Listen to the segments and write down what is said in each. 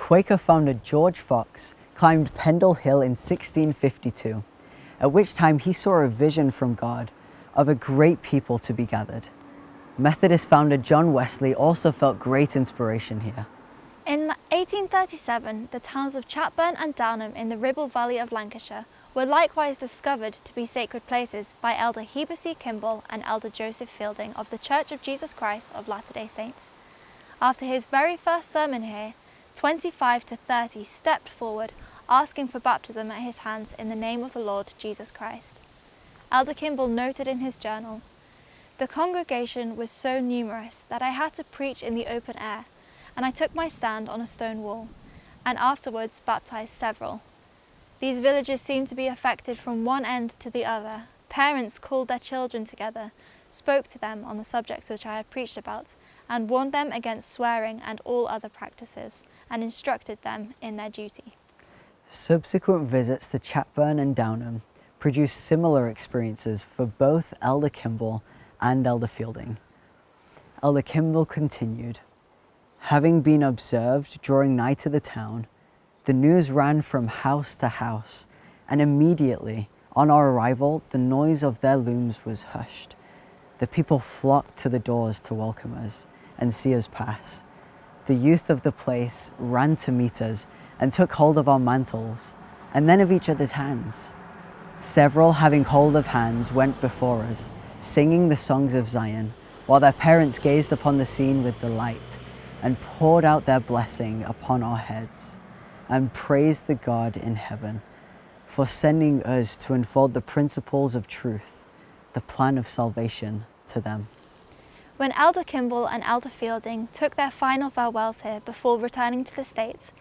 Quaker founder George Fox climbed Pendle Hill in 1652, at which time he saw a vision from God of a great people to be gathered. Methodist founder John Wesley also felt great inspiration here. In 1837, the towns of Chatburn and Downham in the Ribble Valley of Lancashire were likewise discovered to be sacred places by Elder Heber C. Kimball and Elder Joseph Fielding of the Church of Jesus Christ of Latter-day Saints. After his very first sermon here, 25 to 30 stepped forward, asking for baptism at his hands in the name of the Lord Jesus Christ. Elder Kimball noted in his journal, "The congregation was so numerous that I had to preach in the open air, and I took my stand on a stone wall, and afterwards baptized several. These villages seemed to be affected from one end to the other. Parents called their children together, spoke to them on the subjects which I had preached about, and warned them against swearing and all other practices, and instructed them in their duty." Subsequent visits to Chatburn and Downham produced similar experiences for both Elder Kimball and Elder Fielding. Elder Kimball continued, "Having been observed drawing nigh to the town, the news ran from house to house, and immediately on our arrival the noise of their looms was hushed. The people flocked to the doors to welcome us and see us pass. The youth of the place ran to meet us and took hold of our mantles, and then of each other's hands. Several, having hold of hands, went before us, singing the songs of Zion, while their parents gazed upon the scene with delight, and poured out their blessing upon our heads, and praised the God in heaven for sending us to unfold the principles of truth, the plan of salvation to them." When Elder Kimball and Elder Fielding took their final farewells here before returning to the States,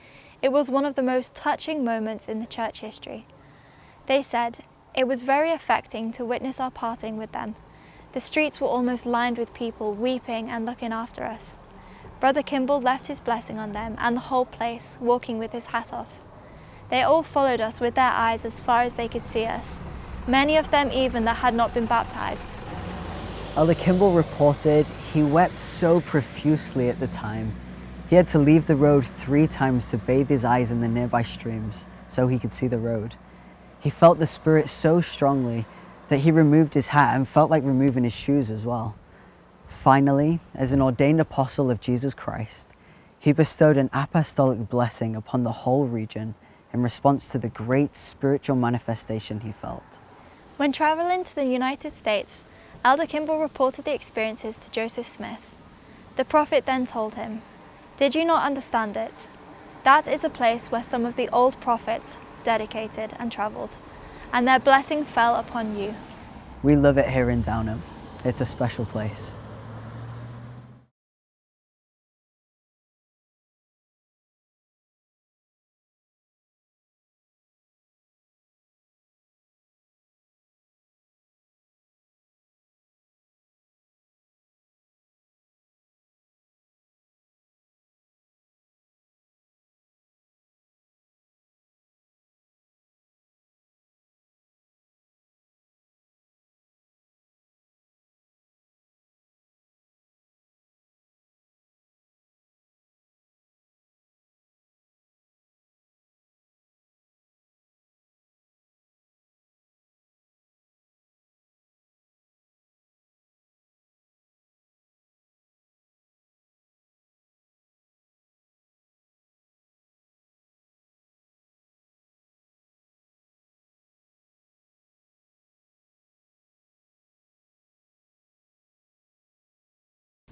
it was one of the most touching moments in the church history. They said, "It was very affecting to witness our parting with them. The streets were almost lined with people weeping and looking after us. Brother Kimball left his blessing on them and the whole place, walking with his hat off. They all followed us with their eyes as far as they could see us, many of them even that had not been baptized." Elder Kimball reported he wept so profusely at the time. He had to leave the road 3 times to bathe his eyes in the nearby streams so he could see the road. He felt the Spirit so strongly that he removed his hat and felt like removing his shoes as well. Finally, as an ordained apostle of Jesus Christ, he bestowed an apostolic blessing upon the whole region in response to the great spiritual manifestation he felt. When traveling to the United States, Elder Kimball reported the experiences to Joseph Smith. The prophet then told him, "Did you not understand it? That is a place where some of the old prophets dedicated and traveled, and their blessing fell upon you." We love it here in Downham. It's a special place.